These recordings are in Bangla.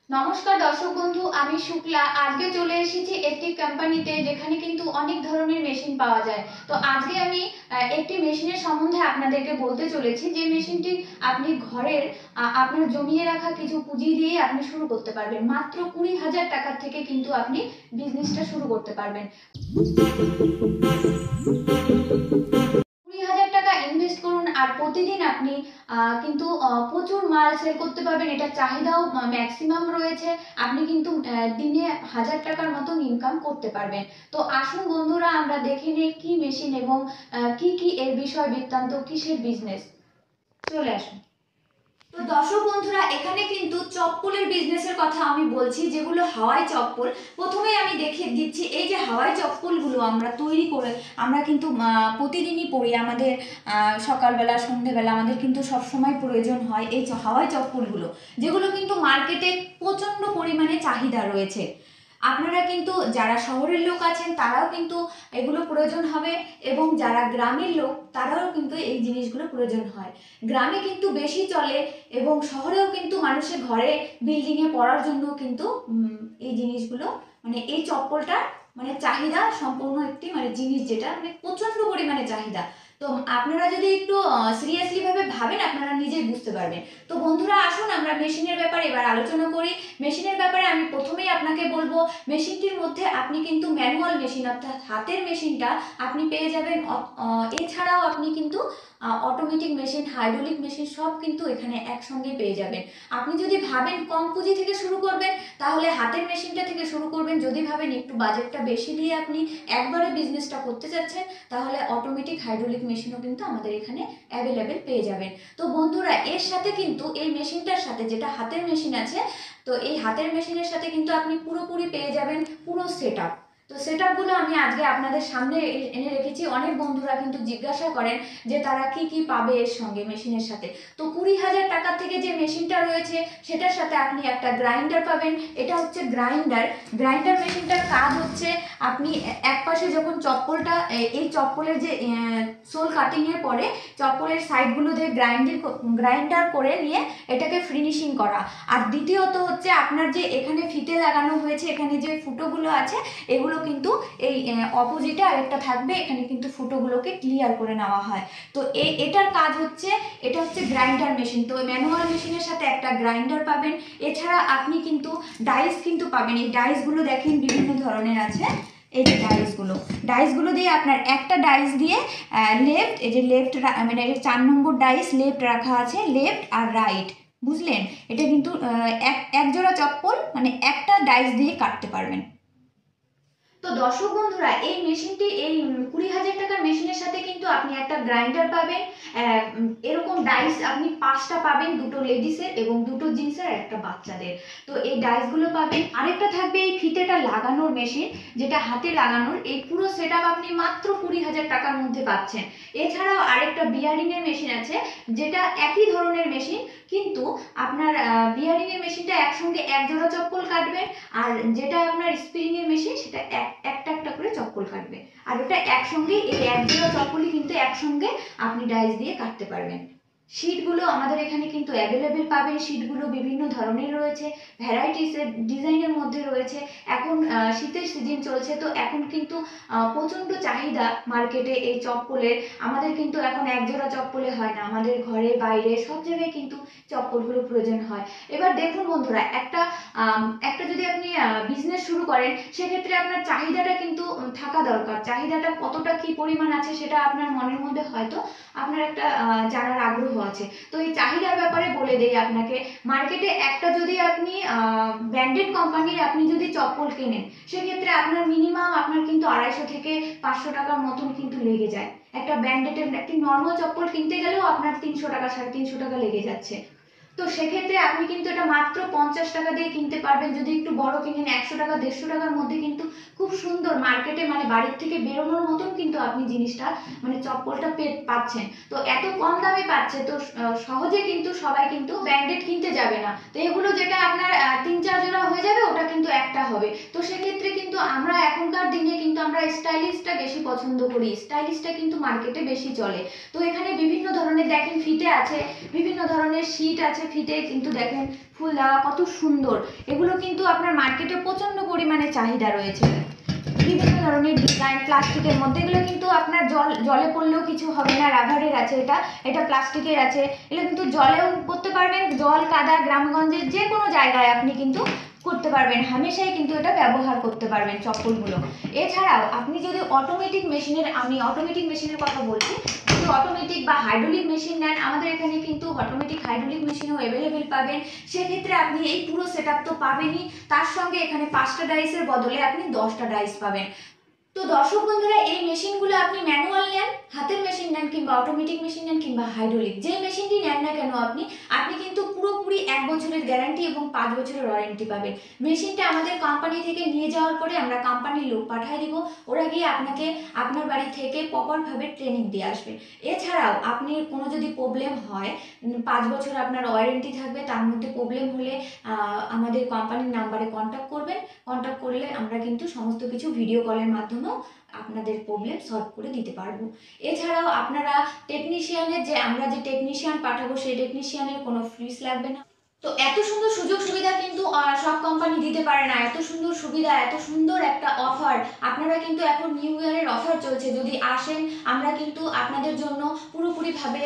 নমস্কার দর্শক বন্ধু, আমি শুক্লা। আজকে চলে এসেছি একটি কোম্পানিতে যেখানে কিন্তু অনেক ধরনের মেশিন পাওয়া যায়। তো আজকে আমি একটি মেশিনের সম্বন্ধে আপনাদেরকে বলতে চলেছি, যে মেশিনটি আপনি ঘরের আপনার জমিয়ে রাখা কিছু পুঁজি দিয়ে আপনি শুরু করতে পারবেন। মাত্র 20,000 টাকার থেকে কিন্তু আপনি বিজনেসটা শুরু করতে পারবেন। 20,000 টাকা ইনভেস্ট করুন আর প্রতিদিন আপনি কিন্তু প্রচুর মাল সেল করতে পারবেন। এটার চাহিদাও ম্যাক্সিমাম রয়েছে। আপনি কিন্তু দিনে 1,000 টাকার মতন ইনকাম করতে পারবেন। তো আসুন বন্ধুরা, আমরা দেখে নিই কি মেশিন এবং কি কি এর বিষয় বৃত্তান্ত, কিসের বিজনেস। চলে আসুন। তো দর্শক বন্ধুরা, এখানে কিন্তু চপ্পলের বিজনেসের কথা আমি বলছি, যেগুলো হাওয়াই চপ্পল। প্রথমেই আমি দেখিয়ে দিচ্ছি, এই যে হাওয়াই চপ্পলগুলো আমরা তৈরি করে আমরা কিন্তু প্রতিদিনই পরি। আমাদের সকালবেলা সন্ধেবেলা আমাদের কিন্তু সবসময় প্রয়োজন হয় এই হাওয়াই চপ্পলগুলো, যেগুলো কিন্তু মার্কেটে প্রচণ্ড পরিমাণে চাহিদা রয়েছে। আপনারা কিন্তু যারা শহরের লোক আছেন তারাও কিন্তু এগুলো প্রয়োজন হবে, এবং যারা গ্রামের লোক তারাও কিন্তু এই জিনিসগুলো প্রয়োজন হয়। গ্রামে কিন্তু বেশি চলে, এবং শহরেও কিন্তু মানুষের ঘরে বিল্ডিংয়ে পড়ার জন্য কিন্তু এই জিনিসগুলো এই চপ্পলটা চাহিদা সম্পূর্ণ একটি জিনিস, যেটা প্রচণ্ড পরিমাণে চাহিদা। তো আপনারা যদি একটু সিরিয়াসলি ভাবে ভাবেন, আপনারা নিজেই বুঝতে পারবেন। তো বন্ধুরা, আসুন আমরা মেশিনের ব্যাপারে এবার আলোচনা করি। মেশিনের ব্যাপারে আমি প্রথমেই আপনাকে বলবো, মেশিনটির মধ্যে আপনি কিন্তু ম্যানুয়াল মেশিন অর্থাৎ হাতের মেশিনটা আপনি পেয়ে যাবেন। এছাড়াও আপনি কিন্তু অটোমেটিক মেশিন, হাইড্রোলিক মেশিন সব কিন্তু এখানে একসঙ্গে পেয়ে যাবেন। আপনি যদি ভাবেন কম পুঁজি থেকে শুরু করবেন, তাহলে হাতের মেশিনটা থেকে শুরু করবেন। যদি ভাবেন একটু বাজেটটা বেশি দিয়ে আপনি একবারে বিজনেসটা করতে চাচ্ছেন, তাহলে অটোমেটিক হাইড্রোলিক মেশিনও কিন্তু আমাদের এখানে অ্যাভেলেবেল পেয়ে যাবেন। তো বন্ধুরা, এর সাথে কিন্তু এই মেশিনটার সাথে যেটা হাতের মেশিন আছে, তো এই হাতের মেশিনের সাথে কিন্তু আপনি পুরোপুরি পেয়ে যাবেন পুরো সেট আপ। তো সেট আপগুলো আমি আজকে আপনাদের সামনে এনে রেখেছি। অনেক বন্ধুরা কিন্তু জিজ্ঞাসা করেন যে তারা কি কি পাবে এর সঙ্গে, মেশিনের সাথে। তো 20,000 টাকা থেকে যে মেশিনটা রয়েছে সেটার সাথে আপনি একটা গ্রাইন্ডার পাবেন। এটা হচ্ছে গ্রাইন্ডার। গ্রাইন্ডার মেশিনটার কাজ হচ্ছে, আপনি এক পাশে যখন চপ্পলটা, এই চপ্পলের যে সোল কাটিংয়ের পরে চপ্পলের সাইডগুলো দিয়ে গ্রাইন্ডার করে নিয়ে এটাকে ফিনিশিং করা। আর দ্বিতীয়ত হচ্ছে, আপনার যে এখানে ফিতে লাগানো হয়েছে, এখানে যে ফুটোগুলো আছে, এগুলো কিন্তু এই অপোজিটে আরেকটা থাকবে, এখানে কিন্তু ফুটোগুলোকে ক্লিয়ার করে নেওয়া হয়। তো এটার কাজ হচ্ছে, এটা হচ্ছে গ্রাইন্ডার মেশিন। তো ম্যানুয়াল মেশিনের সাথে একটা গ্রাইন্ডার পাবেন। এছাড়া আপনি কিন্তু ডাইস কিন্তু পাবেন। এই ডাইসগুলো দেখেন বিভিন্ন ধরনের আছে। এই যে ডাইসগুলো দিয়ে আপনার একটা ডাইস দিয়ে লেফট, এই যে লেফট মানে 4 নম্বর ডাইস লেফট রাখা আছে, লেফট আর রাইট, বুঝলেন? এটা কিন্তু এক জোড়া চপ্পল একটা ডাইস দিয়ে কাটতে পারবেন। তো দর্শক বন্ধুরা, এই মেশিনটি, এই 20,000 টাকার মেশিনের সাথে কিন্তু আপনি একটা গ্রাইন্ডার পাবেন। এরকম ডাইস আপনি 5টা পাবেন, দুটো লেডিসের এবং দুটো জেন্টসের, একটা বাচ্চাদের। তো এই ডাইসগুলো পাবেন। আরেকটা থাকবে এই ফিতেটা লাগানোর মেশিন, যেটা হাতে লাগানোর। এই পুরো সেট আপনি মাত্র 20,000 টাকার মধ্যে পাচ্ছেন। এছাড়াও আরেকটা বিয়ারিংয়ের মেশিন আছে, যেটা একই ধরনের মেশিন, কিন্তু আপনার বিয়ারিংয়ের মেশিনটা একসঙ্গে এক জোড়া চপ্পল কাটবে, আর যেটা আপনার স্প্রিংয়ের মেশিন সেটা একটা একটা করে চপ্পল কাটবে। আর ওটা একসঙ্গে, এই এক জোড়া চপ্পলই কিন্তু একসঙ্গে আপনি ডাইস দিয়ে কাটতে পারবেন। শীটগুলো আমাদের এখানে কিন্তু অ্যাভেলেবেল পাবেন। শীটগুলো বিভিন্ন ধরনের রয়েছে, ভ্যারাইটিসের ডিজাইনের মধ্যে রয়েছে। এখন শীতের সিজন চলছে, তো এখন কিন্তু প্রচণ্ড চাহিদা মার্কেটে এই চপ্পলের। আমাদের কিন্তু এখন এক জোড়া চপ্পলে হয় না, আমাদের ঘরে বাইরে সব জায়গায় কিন্তু চপ্পলগুলো প্রয়োজন হয়। এবার দেখুন বন্ধুরা, একটা যদি আপনি বিজনেস শুরু করেন, সেক্ষেত্রে আপনার চাহিদাটা কিন্তু থাকা দরকার। চাহিদাটা কতটা কি পরিমাণ আছে সেটা আপনার মনের মধ্যে হয়তো আপনার একটা জানার আগ্রহ আছে। তো এই চাহিদার ব্যাপারে বলে দেই আপনাকে। মার্কেটে একটা যদি আপনি ব্র্যান্ডেড কোম্পানির আপনি যদি চপ্পল কেনেন, সেক্ষেত্রে আপনার মিনিমাম আপনার কিন্তু 250 থেকে 500 টাকার মতন কিন্তু লেগে যায়। একটা ব্র্যান্ডেডের একটি নর্মাল চপ্পল কিনতে গেলেও আপনার 300 টাকা 350 টাকা লেগে যাচ্ছে। তো সেক্ষেত্রে আপনি কিন্তু এটা মাত্র 50 টাকা দিয়ে কিনতে পারবেন। যদি একটু বড় কিনেন, 100 টাকা 150 টাকার মধ্যে কিন্তু খুব সুন্দর মার্কেটে বাড়ির থেকে বেরোনোর মতন কিন্তু আপনি জিনিসটা চপ্পলটা পাচ্ছেন। তো এত কম দামে পাচ্ছে, তো সহজে কিন্তু সবাই কিন্তু ব্র্যান্ডেড কিনতে যাবে না। তো এগুলো যেটা আপনার 3-4 জোড়া হয়ে যাবে, ওটা কিন্তু একটা হবে। তো সেক্ষেত্রে কিন্তু আমরা এখনকার দিনে কিন্তু আমরা স্টাইলিশটা বেশি পছন্দ করি, স্টাইলিশটা কিন্তু মার্কেটে বেশি চলে। তো এখানে বিভিন্ন ধরনের দেখেন ফিতে আছে, বিভিন্ন ধরনের শীট আছে, ফিতে কিন্তু দেখেন ফুল দেওয়া কত সুন্দর। এগুলো কিন্তু আপনার মার্কেটে প্রচণ্ড পরিমাণে চাহিদা রয়েছে। বিভিন্ন ধরনের ডিজাইন প্লাস্টিকের মধ্যে, এগুলো কিন্তু আপনার জলে পড়লেও কিছু হবে না, রাবারের আছে, এটা প্লাস্টিকের আছে। এগুলো কিন্তু জলেও করতে পারবেন, জল কাদা গ্রামগঞ্জের যে কোনো জায়গায় আপনি কিন্তু করতে পারবেন, হামেশাই কিন্তু এটা ব্যবহার করতে পারবেন চপ্পলগুলো। এছাড়াও আপনি যদি অটোমেটিক মেশিনের, আমি অটোমেটিক মেশিনের কথা বলছি, যদি অটোমেটিক বা হাইড্রোলিক মেশিন নেন, আমাদের এখানে কিন্তু অটোমেটিক হাইড্রোলিক মেশিনও অ্যাভেলেবেল পাবেন। সেক্ষেত্রে আপনি এই পুরো সেট আপ তো পাবেনই, তার সঙ্গে এখানে 5টা ডাইসের বদলে আপনি 10টা ডাইস পাবেন। তো দর্শক বন্ধুরা, এই মেশিনগুলো আপনি ম্যানুয়াল নেন, হাতের মেশিন নেন, কিংবা অটোমেটিক মেশিন নেন, কিংবা হাইড্রোলিক, যে মেশিনটি নেন না কেন আপনি কিন্তু পুরোপুরি 1 বছরের গ্যারান্টি এবং 5 বছরের ওয়ারেন্টি পাবেন। মেশিনটা আমাদের কোম্পানি থেকে নিয়ে যাওয়ার পরে আমরা কোম্পানির লোক পাঠিয়ে দিব, ওরা গিয়ে আপনাকে আপনার বাড়ি থেকে প্রপারভাবে ট্রেনিং দিয়ে আসবে। এছাড়াও আপনি কোনো যদি প্রবলেম হয়, 5 বছর আপনার ওয়ারেন্টি থাকবে, তার মধ্যে প্রবলেম হলে আমাদের কোম্পানির নাম্বারে কন্ট্যাক্ট করবেন। কন্ট্যাক্ট করলে আমরা কিন্তু সমস্ত কিছু ভিডিও কলের মাধ্যমেও আপনাদের প্রবলেম সলভ করে দিতে পারবো। এছাড়াও আপনারা টেকনিশিয়ানের, যে আমরা যে টেকনিশিয়ান পাঠাবো সেই টেকনিশিয়ানের কোনো ফিস লাগবে না। তো এত সুন্দর সুযোগ সুবিধা কিন্তু সব কোম্পানি দিতে পারে না, এত সুন্দর সুবিধা, এত সুন্দর একটা অফার। আপনারা কিন্তু এখন নিউ ইয়ারের অফার চলছে, যদি আসেন আমরা কিন্তু আপনাদের জন্য পুরোপুরিভাবে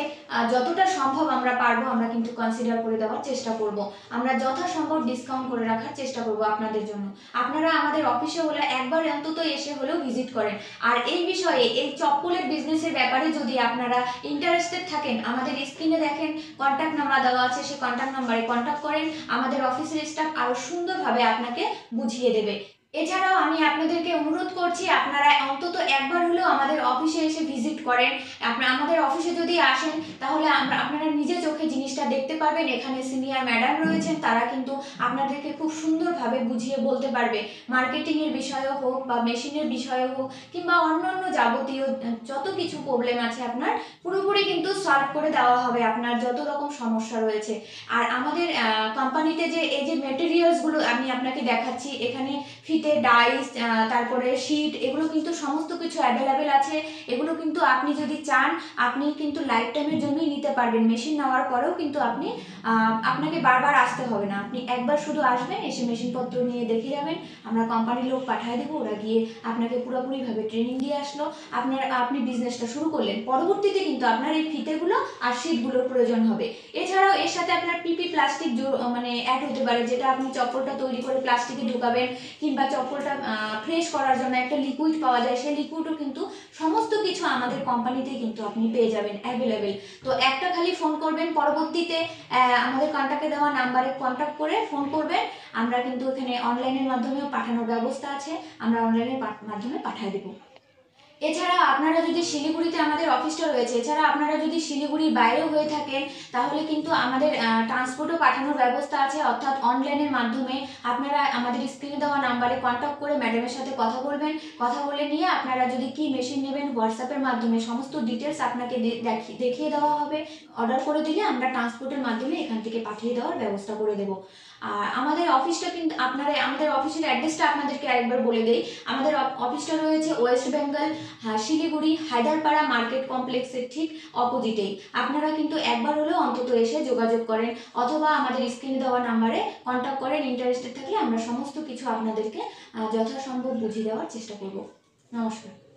যতটা সম্ভব আমরা পারবো আমরা কিন্তু কনসিডার করে দেওয়ার চেষ্টা করব। আমরা যথাসম্ভব ডিসকাউন্ট করে রাখার চেষ্টা করব আপনাদের জন্য। আপনারা আমাদের অফিসে হলে একবার অন্তত এসে হলেও ভিজিট করেন। আর এই বিষয়ে, এই চপ্পলের বিজনেসের ব্যাপারে যদি আপনারা ইন্টারেস্টেড থাকেন, আমাদের স্ক্রিনে দেখেন কন্ট্যাক্ট নাম্বার দেওয়া আছে, সেই কন্ট্যাক্ট নাম্বারে কন্ট্যাক্ট করেন, আমাদের অফিসের স্টাফ আরও সুন্দরভাবে আপনাকে বুঝিয়ে দেবে। এছাড়াও আমি আপনাদেরকে অনুরোধ করছি, আপনারা অন্তত একবার হলেও আমাদের অফিসে এসে ভিজিট করেন। আমাদের অফিসে যদি আসেন তাহলে আপনারা নিজে চোখে জিনিসটা দেখতে পারবেন। এখানে সিনিয়র ম্যাডাম রয়েছেন, তারা কিন্তু আপনাদেরকে খুব সুন্দরভাবে বুঝিয়ে বলতে পারবে, মার্কেটিংয়ের বিষয়ে হোক বা মেশিনের বিষয়ে হোক, কিংবা অন্যান্য যাবতীয় যত কিছু প্রবলেম আছে আপনার পুরোপুরি কিন্তু সলভ করে দেওয়া হবে, আপনার যত রকম সমস্যা রয়েছে। আর আমাদের কোম্পানিতে যে এই যে মেটেরিয়ালসগুলো আমি আপনাকে দেখাচ্ছি, এখানে ফিতে, ডাইস, তারপরে শীট, এগুলো কিন্তু সমস্ত কিছু অ্যাভেলেবেল আছে। এগুলো কিন্তু আপনি যদি চান আপনি কিন্তু লাইফ টাইমের জন্যই নিতে পারবেন। মেশিন নেওয়ার পরেও কিন্তু আপনাকে বারবার আসতে হবে না, আপনি একবার শুধু আসবেন, এসে মেশিনপত্র নিয়ে দেখে যাবেন, আমরা কোম্পানির লোক পাঠিয়ে দেবো, ওরা গিয়ে আপনাকে পুরোপুরিভাবে ট্রেনিং দিয়ে আসলো, আপনি বিজনেসটা শুরু করলেন। পরবর্তীতে কিন্তু আপনার এই ফিতেগুলো আর শীটগুলোর প্রয়োজন হবে। এছাড়াও এর সাথে আপনার পিপি প্লাস্টিক মানে অ্যাড হতে পারে, যেটা আপনি চপ্পলটা তৈরি করে প্লাস্টিকে ঢুকাবেন, কিংবা চপ্পলটা ফ্রেশ করার জন্য একটা লিকুইড পাওয়া যায়, সেই লিকুইডও কিন্তু সমস্ত কিছু আমাদের কোম্পানিতেই কিন্তু আপনি পেয়ে যাবেন অ্যাভেলেবেল। তো একটা খালি ফোন করবেন, পরবর্তীতে আমাদের কন্ট্যাক্টে দেওয়া নাম্বারে কন্ট্যাক্ট করে ফোন করবেন। আমরা কিন্তু এখানে অনলাইনের মাধ্যমেও পাঠানোর ব্যবস্থা আছে, আমরা অনলাইনের মাধ্যমে পাঠিয়ে দেবো। এছাড়া আপনারা যদি শিলিগুড়িতে আমাদের অফিসটা রয়েছে, এছাড়া আপনারা যদি শিলিগুড়ির বাইরেও হয়ে থাকেন তাহলে কিন্তু আমাদের ট্রান্সপোর্টও পাঠানোর ব্যবস্থা আছে, অর্থাৎ অনলাইনের মাধ্যমে আপনারা আমাদের স্ক্রিনে দেওয়া নাম্বারে কন্ট্যাক্ট করে ম্যাডামের সাথে কথা বলবেন। কথা বলে নিয়ে আপনারা যদি কি মেশিন নেবেন হোয়াটসঅ্যাপের মাধ্যমে সমস্ত ডিটেলস আপনাকে দেখিয়ে দেওয়া হবে। অর্ডার করে দিলে আমরা ট্রান্সপোর্টের মাধ্যমে এখান থেকে পাঠিয়ে দেওয়ার ব্যবস্থা করে দেবো। আর আমাদের অফিসটা কিন্তু আমাদের অফিসের অ্যাড্রেসটা আপনাদেরকে আরেকবার বলে দেই। আমাদের অফিসটা রয়েছে ওয়েস্ট বেঙ্গল, শিলিগুড়ি হায়দারপাড়া মার্কেট কমপ্লেক্সের ঠিক অপোজিটেই। আপনারা কিন্তু একবার হলেও অন্তত এসে যোগাযোগ করেন, অথবা আমাদের স্ক্রিনে দেওয়া নাম্বারে কন্ট্যাক্ট করেন। ইন্টারেস্টেড থাকলে আমরা সমস্ত কিছু আপনাদেরকে যথাসম্ভব বুঝিয়ে দেওয়ার চেষ্টা করব। নমস্কার।